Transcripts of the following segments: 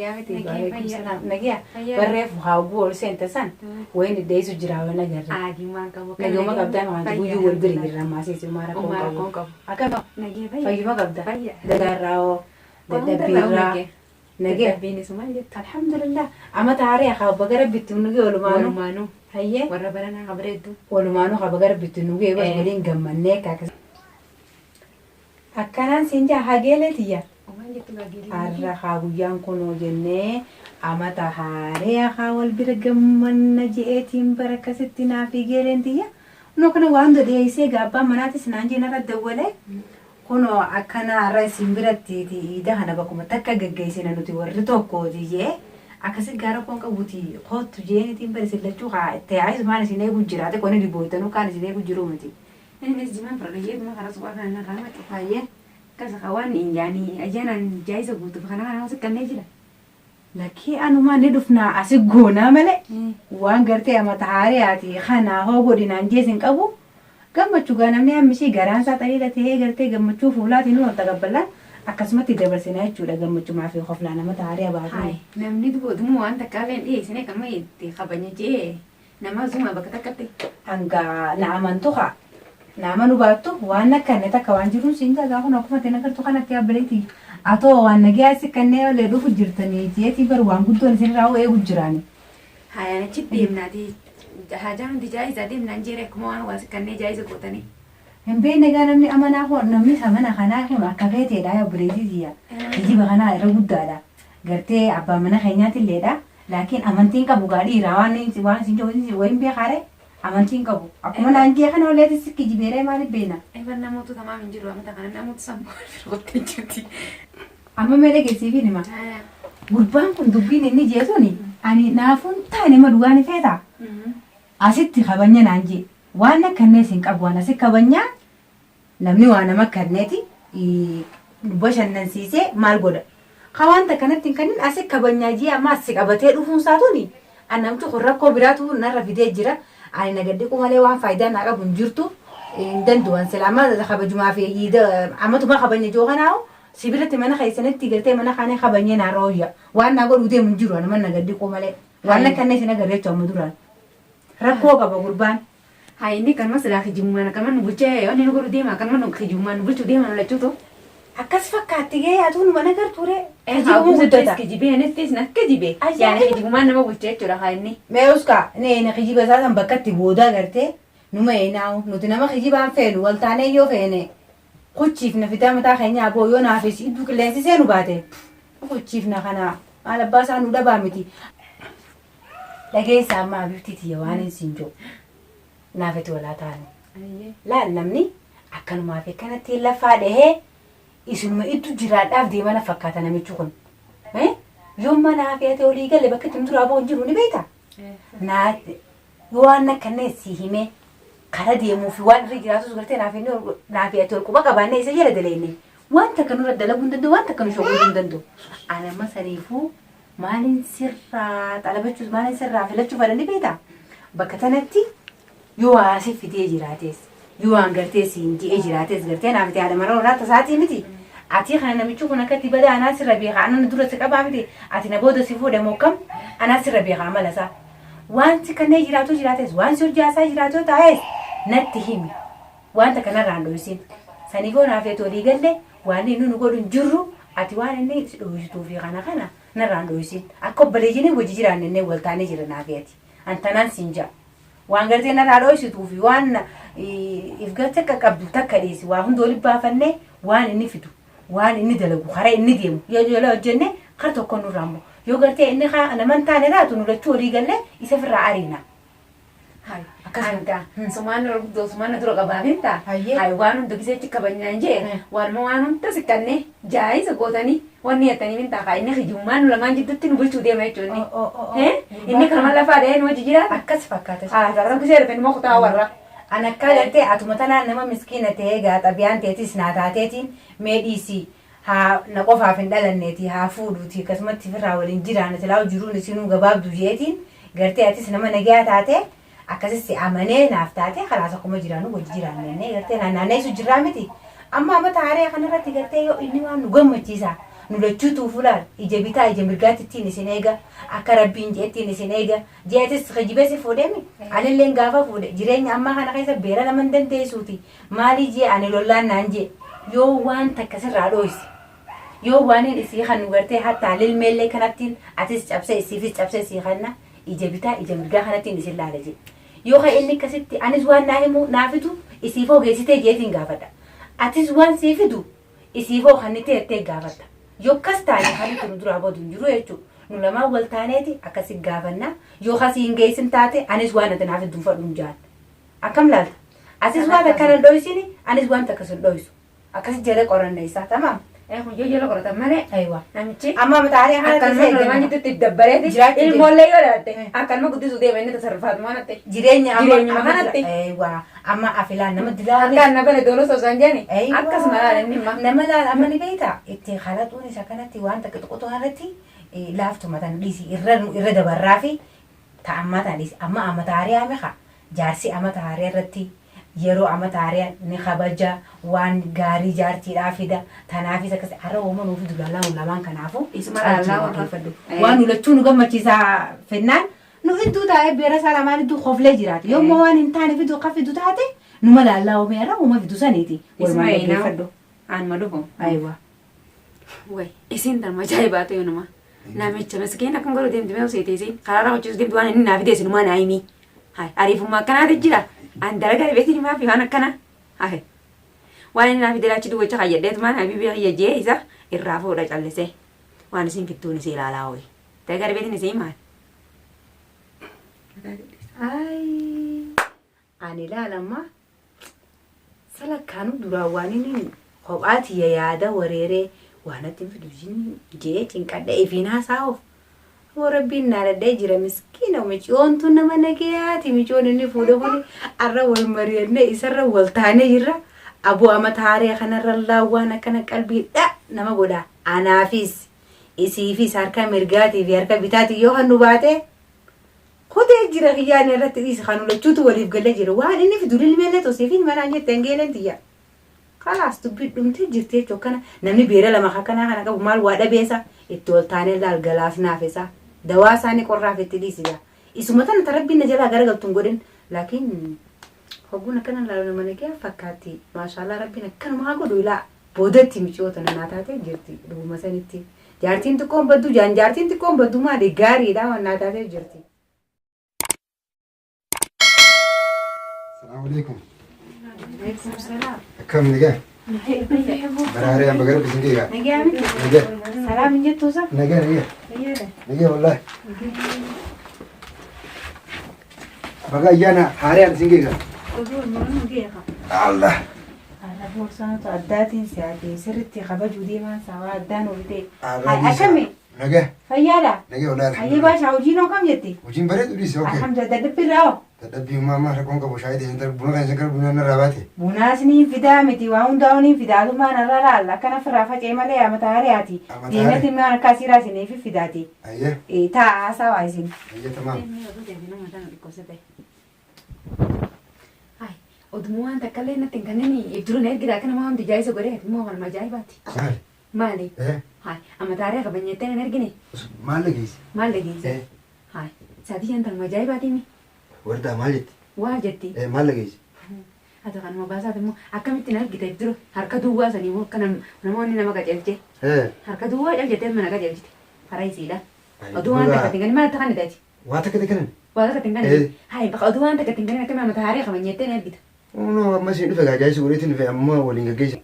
نجيامتي عليكم السلام نجيا بريف هاقول سنتسان وين الديسو جراونا جرا عادي ما كبو نجيو ما قبضان ما تقولي والبري جرا ما سيسي ما ركون كم أكمل نجيا فاي ما قبض دراو دبيرا نجيا بيني سماجة الحمد لله أما تعري خاب بقرب بتنوجي ولا مانو هي ورا برنا خبرته ولا مانو خاب بقرب بتنوجي بس ولين جمّناه كاكس أكنان سنجا هاجيلتيا har'a guyyaan kun jennee amata haaree wal bira gammanna je'eetiin barakkasitti naaf geelentiya no kana waan dheeysee gaabbaa manaatis naan jeenarra dawwale kuno akkana har'a isin biratti iida kana bakkuma takka gaggeessina nuti warri tokkooti jee akkasi gaara koon qabuuti kootu jeenitiin barisillachuu haa itti haayis maan isin eegu jiraate koni dhibootanu kaan isin eegu jiru miti inni jimaan fargayyee ma karas waa kana nama xufaayyee كذا خوان يعني أجانا جايزة قلت فخنا أنا وسك النجلة لكن أنا ما ندفنا أسجونا ملأ وان قرتي أما تعارياتي خنا هو بدينا نجيزن كابو كم تشوفنا مني هم شيء جران ساتري لتيه قرتي كم تشوف ولاتي نو تقبلنا أكسمتي دبر سنة تشوفنا كم تشوف ما في خوف لنا ما تعاري بعدين نمني دمو أنت كافين إيه سنة كم يدي خبني جيه نما زوما بكتكتي أنكا نعمن تخا نعمل وبعته وانا كنتا كوانجرون سينجا جاهو نكمة تنكر تخنا كيا بريتي أتو وانا جالس كنّي ولا روح جرتني جيتي بروان قلت أنا سنراو إيه وجراني هاي أنا شدي منادي حاجة دي جايزة دي من أنجيرك مو أنا واس كنّي جايزة قطني هم بين نجار نمني أمانة هو نمني سامنا خناه هو كافيتي لا يا بريتي زيا يجي بخنا يرود دادا قرتي أبا منا خيناتي الليلة لكن أمانتين كبوغاري روانين سوان سينجوين وين بيخاره أمانتين كابو أكو من عندي خنا ولا تسكي جبيرة مالي بينا إيه أنا موتو تمام من جلوا متى كنا نموت سامبول في الوقت الجدي أما ملك يسيبني ما قربان كن دبين إني جيتوني أنا نافون تاني ما دواني فيدا أسيت خبني نانجي وانا كنّي سينك أبو أنا سيك خبني نمني وانا ما كنّيتي باش النسيسة مال بودا خوان تكنّت تكنّين أسيك خبني جي أما أسيك أبتة رفون ساتوني أنا متو خرّق كوبراتو نرى فيديو جرا أنا نقدّيكم عليه وان فايدة ناقة بنجرتو دندوان سلامة خبج ما في يدا عمتو ما خبني جوهناو سيبرت منا خيسنة تيجرتي منا خانة خبني نارويا وأنا أقول ودي منجرو أنا ما نقدّيكم عليه وأنا كنّي سنة قريت أم مدران ركوا كبا قربان هاي إني كان مثلا خجومنا كمان نقولشة أنا نقول ديما كمان نخجومنا نقولش ديما ولا شو تو أكاس فكاتيجي أتون ما نقدر توري خجوم مدرس كجيبه نتيس نكجيبه يعني خجومنا ما بقولشة ترى هاي إني ما يوسكا نه خجيبه زاد هم بكتي بودا قرتي نما يناو نتنا ما خجيبه هم فيلو والتاني يو فينه خدشيفنا في تام تاخيني أبو يو نافس يدوك لانسي سينو بعده خدشيفنا خنا على باس عنو دبا متي لكن سامع بيفتي وانين سينجو نافت ولا تاني لا نمني أكن ما في كانت إلا فاده يسون ما إدو جراد أفدي ما نفكّتنا ميتشون يوم ما نافيته ولي قال بكت مدرا بونجروني بيتا نات وانا كنسي همه قردي مو في وان رجلاتو سقرتي نافيته الكوبا كبانة يسجل دليني وانت كانوا ردلا بندندو وانت كانوا شغل بندندو أنا ما سريفو مالين سرّات على بتشوز مالين سرّات في لتشوف على بيتا بكتنتي يو عاصف في تيجي راتيس يو عنقرتيس إنتي إيجي راتيس قرتين عفتي على مرة ورات ساعتي متي عتيخ أنا بتشوف أنا كتي بدأ أنا سر ربيعة أنا ندور سكابا عفتي عتينا بود سيفو ده موكم أنا سر ربيعة عمله سا وانت كنا إيجي راتو جراتيس وان سر جاسا إيجي راتو تايس نتهيمي وانت كنا راندو يسين سنيفو نافية تولي قال لي واني نقول نجرو عتي وانا نيجي توفي خنا نراندو يسين أكبر وجي جيران إنه ولتاني جيران نافيتي أنت نانسينجا وانغرتي نراندو يسوفي وان إفقتك كابدو تكاليسي وان دولي بافنة وان إني فتو وان إني دلقو خرا إني ديمو يجوا الجنة خرطو كونو رامو يوغرتي إني خا أنا من تاني راتو نرتشو ريجله يسافر عارينا هاي أنت سمان رودو سمان درو كبابينتا هاي وانو دكيسة كبانيانجي وان موانو تسكنة جاي سقوتاني واني أتاني من تاكا إني خجومان ولا مان جدتي نقول شو دي ما يجوني إني كمان لا فاده إنه جيران أكاس فكاتة ترى كسر فين ما خطأ ورا أنا كالتي أتومتنا نما مسكينة تيجا تبيان تيتي سناتاتين ميديسي ها نقفها في الدلنتي ها فودوتي كسمت تفرع والإنجيران تلاو جرون سينو جباب دوجيتين قرتي أتيس نما نجات تاتي أكاسي أمانة نافتاتي خلاص أقوم جيرانو وجيران مني قرتي أنا نايسو جرامتي أما ما تعرف أنا رتي قرتي يو إني وان نقوم تيسا nulachuutu fulaan ija bitaa ija mirgaatti ittiin isin eega akka rabbiin jeettiin isin eega jeetis kijibesi fuudhemi anilleen gaafa fuudhe jireenya ammaa kana keessa beera lama hin dandeessuuti maalii jee ani lollaan naan jee yoo waan takka sirraa dhooysi yoo waan isii kan nu gartee hatta lilmeellee kanattiin atis cabsee isiifis cabsee isii kanna ija bitaa ija mirgaa kanattiin isin laala jee yoo ka inni akkasitti anis waan naa himu naafitu isiifoo geessitee jeetiin gaafadha atis waan siifidu isiifoo kannitee ettee gaafadha yokkas taane halitti nu duraa boodu jiru jechuudha. Nu lamaan wal taaneeti akkasi gaafanna yoo kasii hin geessin taate anis waan ati naaf iddoo fadhuun jaan. Akkam laalta? Asis waan akka nan dhoysini anis waan takka sun dhoysu. Akkasi jedhee qoranna isaa tamaam. Kun jala qoratan malee. Aywa. Namichi. Amma mataarii haala ta'e. Akkanuma lamaan jidduutti dabbareeti. Ilmoollee yoo dhalatte. Akkanuma guddisuu deema inni tasarrufaatu waan ta'e. Jireenya amma natti. Aywa. Amma afilaan nama dilaale. Akkaan na bane dooloo soosaan jeeni. Akkasuma laala inni ma. Nama laala amma ni beekta. Itti haalatuun isa kanatti waan takka tuqutu irratti laaftuma tan dhiisi irra dabarraa fi ta'ammaa tan dhiisi. Amma amataarii meeqa jaarsi amataarii irratti yeroo amataarii ni kabaja waan gaarii jaartiidhaa fida tanaafis akkasii har'a uumamaa fi dulaalaa lamaan kanaafu isuma laalaa warra fadhu. Waan nulachuu nu gammachiisaa fennaan nu iddoo taa'ee beera isaa lamaan iddoo qoflee jiraate yommuu waan hin taane fiduu akka fidu taate numa laalaa uumeera uuma fidu saniiti. Isuma eenaa fadhu. Aan ma dhufu. Aywa. Way isin darma ajaa'ibaatu yoo nama. Namicha maskiin akkuma godhu deemte mee oseete isin karaa hojjetus deemte waan inni naaf deessin maa naayimii. Ariifummaa akkanaati jira. An dalagaa beekti himaa fi waan akkana. Waan inni naaf dalachi duwwacha kayyadheetu maa naafi biyya kiyyajjee isa irraa fuudha callisee. Waan isin fittuun isii ilaalaa ho'i. Dalagaa beektiin isii maal? Ani ilaalamma salakkaanu duraa waan inni kophaati yaada wareeree waan atti fidu jee cinqadha ifiin haasa'uuf. Rabbiin naadadhee jira miskiina micoontu nama nagayaati micoon inni fuudhe kuni arra wal mari'annee isarra wal taanee jirra aboo amataarii kanarra laawwaan akkana qalbiidha nama godha anaafis isiifis harka mirgaatii fi harka bitaatii yoo kan nu baate kutee jira kiyyaan irratti dhiisa kan ulachuutu waliif galee jira waan inni fidu lilmeellee tosiifiin manaan jette hingeelen tiyya kalaas dubbii dhumtee jirti jechuu akkana namni beera lama akkanaa kana qabu maal waa dhabeessa itti ol taanee laal galaas naafesa dawaa isaanii qorraaf itti dhiisida isuma tana tarabbiin na jalaa garagaltuun godhin laakiin hogguun akkana laalu nama nagee fakkaatti maashaallah rabbiin akkanuma haa godhu ilaa boodatti micoota nanaa taatee jirti dhuguma sanitti jaartiin xiqqoon baddu jaartiin xiqqoon baddu maali gaariidha wannaa taatee jirti. Assalamu alaikum. Waalaikum salaam. Akkam nagaa? Baraaree amma gara bisin geegaa. Nagaa miti. Nagaa. Salaam hin jettuusa? Nagaa nagaa. Nagaa wallahi. Baga ayyaana haaree bisin geegaa. Oduu nurun geeqa. Allah. Ala boorsaatu addaatiin siyaatee sirriitti kabajuu deemaa saawaa addaan olitee. Allah. Akkami? Nagaa. Fayyaadha? Nagaa wallahi. Ayyee baashaa hojiin hoo kam jetti? Hojiin bareedu dhiise okee. Alhamdulillah dadhabbiirraa hoo? Dadhabbii uumamaa rakkoon qabu shaayii ta'e buna kan isin gara bunaan irraa baate. Bunaas ni fidaa miti waan hundaa ni fidaa dhumaan irra laalla akkana firraa facee malee amataariyaati. Deematti immoo akka siiraa isiniif fidaati. Ayyee. Ta'a haasaa waa isin. Ayyee tamaam. Oduu waan takka illee natti hin kanneen ibtuun ergiraa kana maa hundi jaayisa godhee immoo kan majaa'ibaati. Maali? Maali? Amataariyaa qabanyettee hin argine. Maal dhageesse? Maal dhageesse? Saatii shantan majaa'ibaati mi? Wardaa maal jetti? Waa jetti. Maal dhageesse? Haa ta'an nama baasaati immoo akkamittiin argite ibturu harka duwwaa sanii immoo akka namoonni nama qajeelche. Harka duwwaa caljettee mana qajeelchite. Hara isiidha. Oduu waan takka tingani maal takka nidati? Waa takka takkanan? Waa takka tingani? Haa oduu waan takka tingani akka amataariyaa qabanyettee hin argita. No, amma isin dhufe gaajaa isin godheetiin dhufe amma waliin gaggeessa.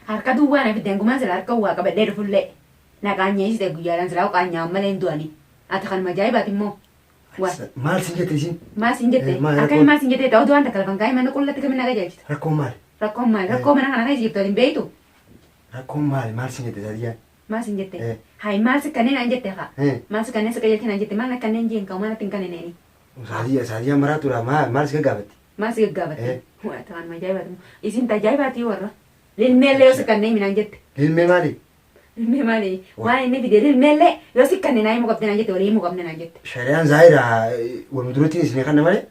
Harka duwwaa na fideen gumaa sila harka waa qabadhee dhufullee naqaanyee isite guyyaadhaan silaa qaanyaa malee hin du'anii ati kan majaa'ibaati immoo. Maal sin jette isin? Maal sin jette? Akkami maal sin jette? Ta'uu waan takka lafan kaa'ee mana qullatti kamiin naga jechuudha. Rakkoon maali? Rakkoon maali? Rakkoo mana kana keessa jirtu waliin beeytu. Rakkoon maali? Maal sin jette Saadiyaan? Maal sin jette? Hayi maal si kanneen aan jette haa? Maal si kanneen si qajeeltiin aan jette maal kanneen jeen ka'u maal ittiin kanneeni? Saadiyaan maraatuudha maal si gaggaafatti? Maal si gaggaafatti? Waa ta'an majaa'ibaati isin tajaa'ibaati warra. Lilmeellee yoo si kanneen minaan jette. Lilmee maali? Lilmee maali? Waan inni fide lilmeellee yoo si kanneen himuu qabdeen aan jette walii himuu qabdeen aan jette. Shari'aan zaahira wal muduratti isin kanna malee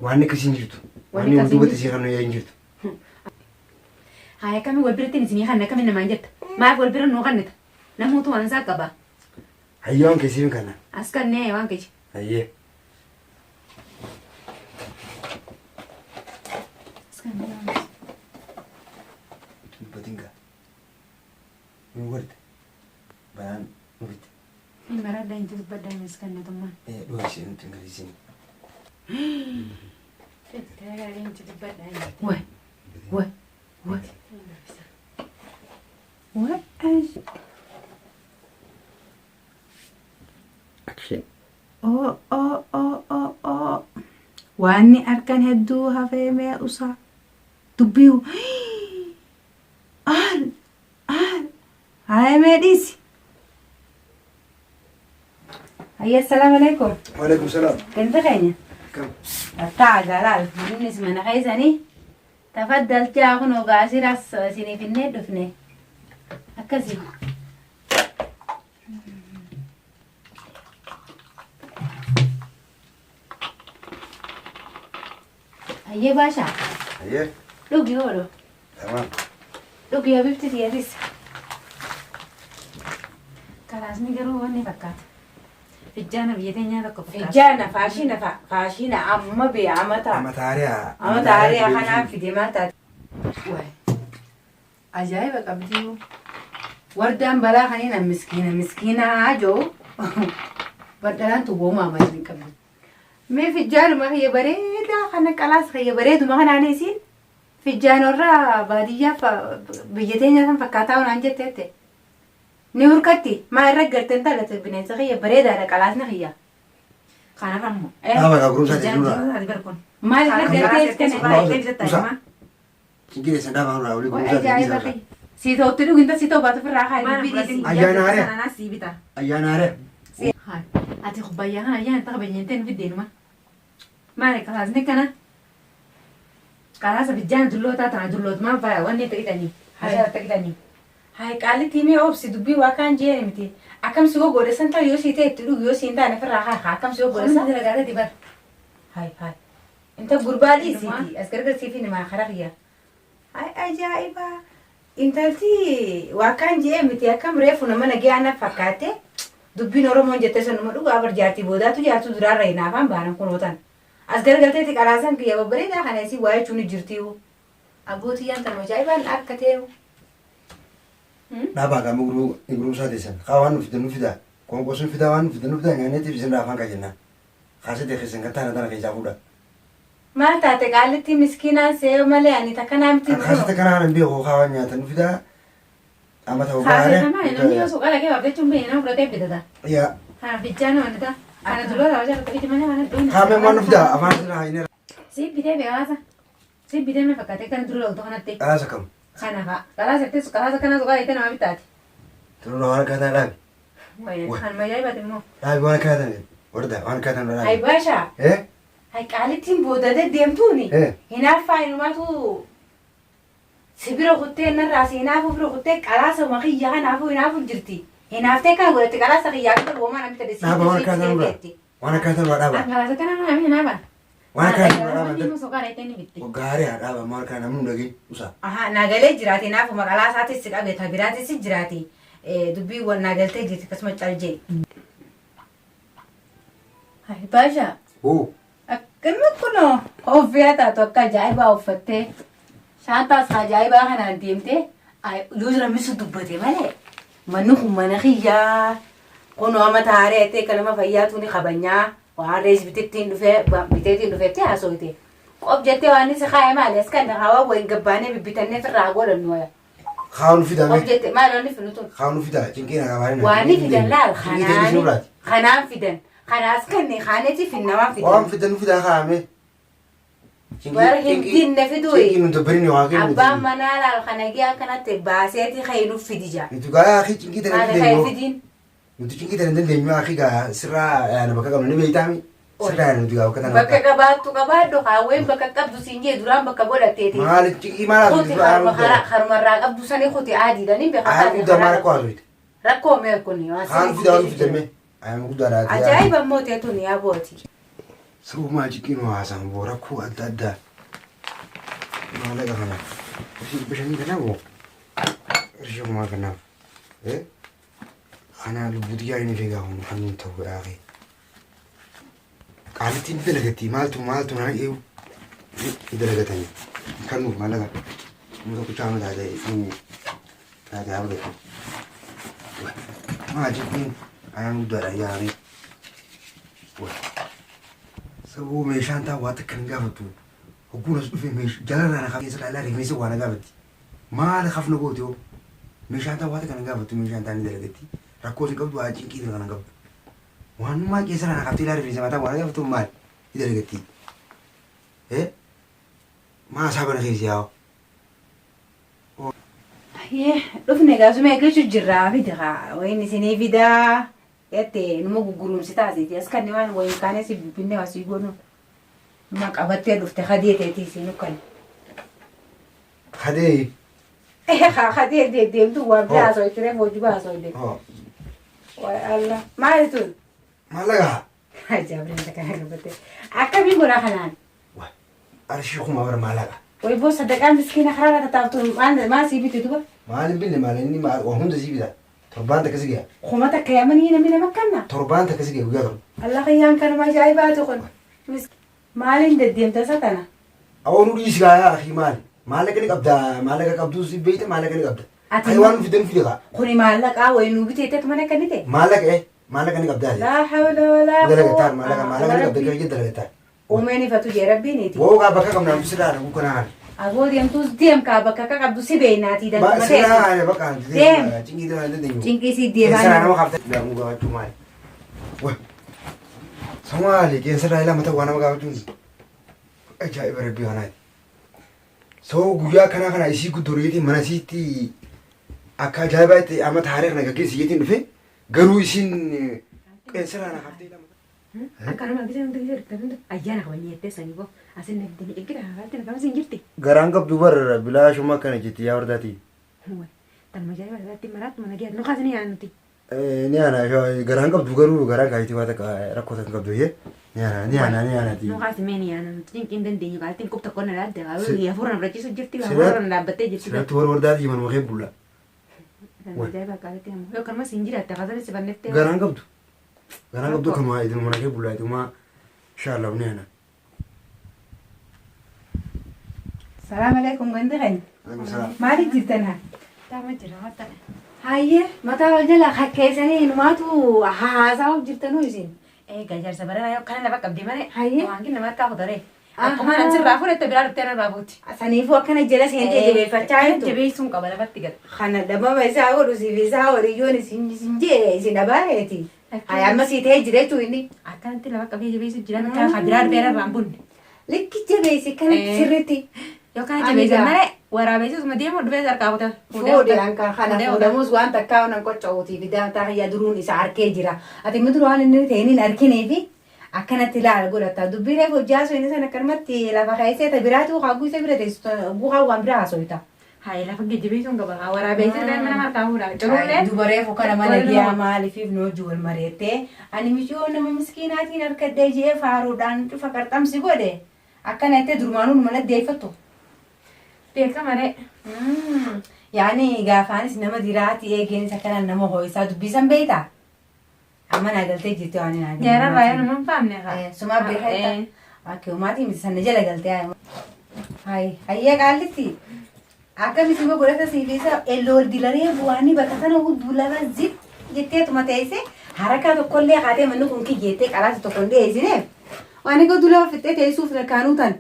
waan akkasii hin jirtu. Waan wal duubatti isin kannu hin jirtu. Hai kami wal bira tinis ni khanna kami nama jetta. Ma wal bira no khannita. Namu tu ansa qaba. Hayyoon keessi kana. Askan ne waan keji. Hayyee. Askan ne. Batinga. Mu warte. Bayan mubit. Ni marada intu badda miskan ne tumma. Dua sini tinggal di sini. Fitara intu badda. Wai. Wai. Wai. What is... Action. Oh. Wani arkan hedduu hafee mee usaa. Dubbiu. Hai mee dhiisi. Hayya assalaamu alaikum. Waalaikum salaam. Kenta keenya. Kam. Taa jalaal. Innis mana keessanii. Tafaddal jaa kun ogaasii ras isiniif innee dhufne. Akkasii. Hayyee baashaa. Hayyee. Dhugi oolu. Tamam. Dhugi yoo bifti siyatis. Kalaasni garuu wanni fakkaata. Fijjaana biyya teenyaa tokko fakkaata. Fijjaana faashina amma bee amataa. Amataariyaa. Amataariyaa kanaan fide maal taate. Ajaa'iba qabdii. Wardaan balaa kanina miskiinaa joo. Baddalaan tuwwoomaa maal hin qabdu. Mee fijjaanuma kiyya bareedaa kana qalaas kiyya bareeduma kanaan isiin fijjaanorraa baadiyyaaf biyya teenyaa san fakkaataa onaan jetteette. Ni hurkatti maa irra garteen taate bineensa kiyya bareedaadha qalaasni kiyya. Kanaaf ammoo. Dhaaba gabrumsaa jechuudha. Maal irra gartee Cingire san dhaaba irraa olii ajaa'iba gurgurtaa kiyya. Siitootti dhuginta siitoo baatu firraa haa dubbii Ayyaana haaree. Sanaa sii bita. Ayyaana haaree. Hai. Ati kubbayyaa kana ayyaana ta'a bayyeenteen fiddeenuma. Maali kalaasni kana? Kalaasa fijjaana dullootaa tana dullootumaan faaya wanni ta'itanii. Haala ta'itanii. Hai qaalitti mee obsi dubbii waa kaan jee miti. Akkam si godhesan ta'u yoo si ta'e itti dhugu yoo si hin taane firraa haa akkam si godhesan. Kun dalagaa dibar. Hai. Inta gurbaa dhiisiiti as gargarsiifi namaa karaa kiyya. Hai ajaa'iba. Intalti waa kaan jee miti akkam reefu nama nagee ana fakkaate dubbiin Oromoon jettee sanuma dhugu abar jaartii boodaatu jaartuu duraarra hin afaan baanan kunootan. As gargalteeti qalaasan kiyya babbareedaa kana isii waa jechuun jirtiiwu. Abbootiyyaan tan ajaa'ibaan akka ta'ewu. Dhaaba gama gurgurumsaa teessan. Kaa waan nu fida. Qoonqoo sun fida waan nu fida nyaanneetiif isin afaan qajenna. Kaasee teekhisan kan taana tana keessaa fuudha. Maal taate qaalitti miskiinaan se'ee malee ani takka naamti Kaasee kanaan hin beeku kaa waan nyaatan nu fida. Amma ta'uu Kaasee tamaa namni yoo suuqaa dhaqee waabdachuun beekna nama fudhatee bitata. Yaa. Kana fijjaana wanta kana dullootaa wajjin akka itti mana mana dhuunfa. Kaamee waan nu fida afaan sinaa hin irra. Si bitee beekaasa. Si bitee mee fakkaatee kana dura loltuu kanatti. Kalaasa kam. Kana fa'a. Kalaasa kana suuqaa dhaqee nama bitaati. Turuu waan akkaataa dhaabi. Kan majaa'ibati immoo. Dhaabi waan akkaataa warda waan akkaataa dhaabi. Hai baashaa. Hai qaalittiin boodadee deemtuuni. Hinaaffaa inumaatu sibira kuttee narraa seenaafu bira kuttee qalaasa makiyyaa kanaafu hinaafu jirti. Hinaaftee kan godhatte qalaasa kiyyaa kan uumaa namni tadde Dhaaba waan akkaataa dhaabi. Waan akkaataa dhaaba. Kalaasa kana nama hinaaba. Waan akkaataa dhaaba. Namni suuqaa dhaqee ni bitti. Gaarii haa dhaaba maal kana namni dhagee usaa. Naagalee jiraate naafu maqalaa isaatis si dhabe tabiraatis jiraate dubbii wal naagaltee jirti akkasuma caljee. Hai baashaa. Akkanuma kunoo ofii taatu akka ajaa'ibaa uffattee shaantaas ajaa'ibaa kanaan deemtee yoo jira misu dubbate malee manni kun mana kiyyaa kunoo amma taaree ta'e kalama fayyaatu ni qabanyaa waan rees biteettiin dhufeetti haasofte qob jettee waan isa kaa'e maali as kan hawaa wayin gabbaanee bibbitannee firraa godhannu waya. Kaanu fida Qob jettee maali wanni finu tun. Kaanu fida cinqina qabaani. Waan fidan laal kanaan fidan. Kanaas kanneen kaaneeti finnamaa fidan. Waan fidan fida kaame. Warra himtiin na fiduu. Cinqinu dobbirini waa kennu. Abbaan manaa laal kana gee akkanatti baaseeti kayinu fidija. Nuti gaa akhi cinqita Maali kayi fidiin. Nuti cinqita hin dandeenyu akhi gaa sirraa bakka qabnu ni beeytaami. Sirraa nuti gaa bakka tana. Bakka qabaattu qabaadhu kaawween bakka qabdu siin jee duraan bakka godhatteeti. Maali cinqii maala Kuti harumarraa qabdu sanii kuti aadiidhanii Ayaan guddaa maal rakkoo haasofite. Rakkoo mee kuni waan Kaan fida waan fidame. Ayaan guddaa dhaate. Ajaa'iba mootee tuni yaa booti. Sabuma cinqinu haasaan boo rakkoo adda addaa. Maalaqa kana. بشني كناو رجع ما كناو إيه أنا لبودي يعني فيهم حنون تو أخي قالت إنت لقيتي مالتو أنا إيو إذا لقيتني كانوا ما لقى مو تقول شامل هذا إنه هذا عبده ما عجبني أنا مدرع يعني سو ميشان تا واتك كان قابتو وقول أسلوب في ميش جلنا أنا خفيف سلا لا رجلي وأنا قابتي ما له خف نقوتيو ميشان تا واتك كان قابتو ميشان تاني دلقتي ركوز قبض واجين كده أنا قبض وأنا ما كيسر أنا خفيف لا رجلي ما تا وأنا قابتو مال دلقتي إيه ما صابنا خير ياو يه رفنا قاسو ما يكشوا الجرا في دقا وين سني في دا يتي نمو غروم ستازي اسكن نمان وين كان سي بينه واسي يقولوا ما قبضت دفت خديتي تيسي نكن خدي ايه خدي دي تو وابدا سو تري موجبا سو دي والله ما يتول ما لقى جابرين تكاين بتي اكبي غرا خنان أرشيكم ما ما لقى ويبو صدقان مسكينه خرا تاعتو ما سيبي تدوا ما لبني ما لاني ما وهم تزيبي ده تربان تكسجيا خمتك يا مني من مكاننا تربان تكسجيا وياهم الله خيان كانوا ما جايباتو خن مالين دديم تساتنا أول رئيس يا أخي ما لك أبدا ما لك أبدو في بيته ما لك أبدا حيوان في دم في دقة خوني مالك وينو بتيتك منا كنيته ما لك إيه ما لك أبدا لا حول ولا قوة درجة ما لك أبدا كذا درجة وماني فتو جربي نيتي وهو قابك كم نام سرعة وكنا عارف أقول يوم توز ديم كابك كابدو سبيناتي ده ما سرعة بقى ديم تيجي ده ديم تيجي سي ديم سرعة ما خافت لا مو قاعد توماي واه سمالي كين سرعة لا متى وانا ما قاعد تومي أجاي بربي هناي سو غويا كنا إيشي كدوريتي مناسيتي أكا جايباتي أما تاريخ نكاكي سيتي نفي قالوا إيشين كين سرعة أنا خافت لا Akana ma bisa untuk jadi tapi ayah nak banyak tes ani bo asin nak jadi ikut hal tu nak kamu singgirti. Garangkap dubar bila cuma kan jadi ya ordati. Tan macam mana berarti marat mana dia no kasih ni anu ti. Ni ana garangkap dugaru garang kait tiba tak rakot angkap duye. Ni ana ti. No kasih meni anu. Cincin dan tinggi kali tingkup tak kena ada. Lalu ya furna berarti singgirti lah. Furna dapat jadi. Sudah tuar ordati mana mungkin pula. Tan macam apa kali tiang. Yo kan mas singgir ada kasih sebanyak tu. Garangkap tu. Garangkap tu kamu itu mana ke pula itu mah. Insyaallah ni ana. السلام عليكم غندغن مالك جبتنا تمام جرا هاي متى وجلا خكيسني نماتو هازاو جبتنو يزين eh gajar sebenarnya ayo kan dapat abdi mana Hai. mungkin nama kau dari aku mana ansur rafu itu biar tiada rabuti سنيفو كان جلس هنتي جبي فتايتو jadi sung kau dapat tiga خنا دما بيساو روسي بيساو ريون سنجي سنبارتي هاي أما سيتي جريتو إني akan nanti lewat kami jadi sejalan kan hadirar biar rambun لك جبي سكان سرتي yo kan jadi mana warabe itu cuma dia mau dua kau tuh فودي عنك خنا فودا موس وانت كاون انكو تشوتي بدا تا يدرون يسار كيجرا اتي مدرو ان تيني نركني في اكنت لا اقول تا دبيره فوجاسو ان سنه كرمتي لا فخايسه تبراتو خاغو سبرت بوها وامبرا سويتا hai lah pergi jadi sung kau warabe itu kan mana mar kau dah coba lihat دبره فكنا ما نجيا مالي في بنو جول مريته اني مشو نم مسكيناتي نركدي جي فارو دان فكرتم سيغودي اكنت درمانو من ديفتو Peka mana? يعني قافاني سينما ديراتي إيه جيني سكنا نمو هو يساعد بيسام بيتا أما نقلت جيتو أنا نادي Jarang lah ya nama pamnya kak. سما بيحيتا أكيد ما تيجي مثلا نجلا قلت هاي قالت لي أكيد بيسمى بقولك سيفيسا اللول ديلاري بواني بكتنا هو دولا زيت جتة توما تيسي حركة كل قاعدة منو كونكي جتة على تكون دي إزينه وأنا كنت دولا فتة تيسو في الكانوتان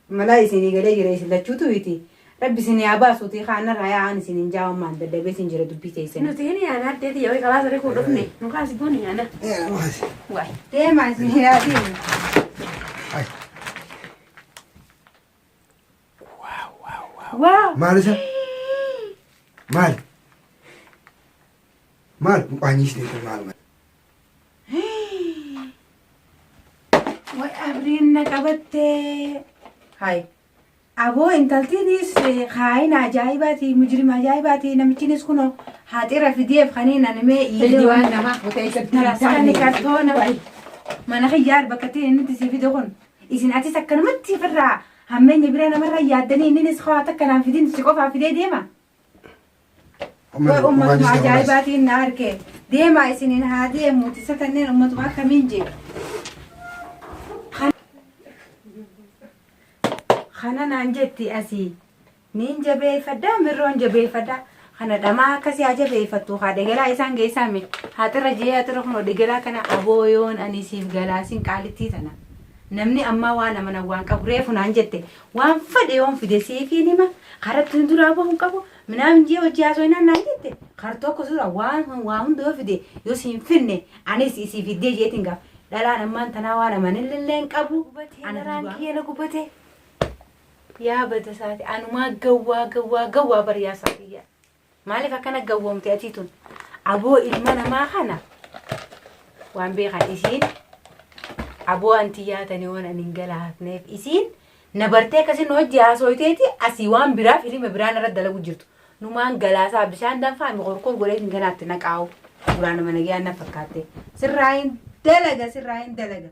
ملا يسيني قلي جريس لا تشوتو بيتي ربي سيني أباس وتي خانة رايا عن سيني جاو مان بدأ سينجرة دبي تيسين Nutini anak tadi ya, kalau saya kudu nih, nuka sih guni anak. Ya, makasih. Wah, تيه ما سيني هادي Ay, wow. mal isa. Mal. Panis dito mal. وأبرين نكبت هاي أبو إنتلتينيس خاين عجايباتي مجرم عجايباتي نمتينيس كنو حاطيرة في ديف خانينا نمي Tujuan nama aku سكني كرتونة ما نخي جار بكتير إن أنت سيفي دخون إذن أتي سكن متي فرع hammeenyi bira namarra yaaddanii innis ho'aa takkanaan fidin si qofaa fidee deema. Ummatuma ajaa'ibaatiin na arge deemaa isiniin haa deemuuti isa kanneen ummatuma akkamiin jee. Kana naan jetti asii niin jabeeffadhaa mirroon jabeeffadhaa kana dhamaa akkasii haa jabeeffattu haa degalaa isaan geessaame haatirra jee haatirra kunoo degalaa kana abooyoon anisiif galaasiin qaalittii tana. Namni ammaa waan amana waan qabu reefu naan jette waan fedhe yoon fide siifiin hima karatti duraa bahuun qabu minaan jee hojii haasoo naan jette kar tokko sura waan hunda yoo fide yoo siin finne anis isii fiddee jeetiin gaaf dhalaan ammaan tanaa waan amanillee hin qabu anaraan kiyya gubate yaa bada saati anumaa gawwaa bariyaa saatiyyaa maaliif akkana gawwoomte atiitun aboo ilma namaa kana waan beekan isiin aboo anti yaatanii waan anin galaafneef isiin na bartee akkasiin hojii haasooyteeti asii waan biraa filima biraan irra dalagu jirtu numaan galaasaa bishaan danfaa mi qorqor godhee hin ganaatti naqaa'u duraan mana giyaan na fakkaatte sirraa hin dalaga.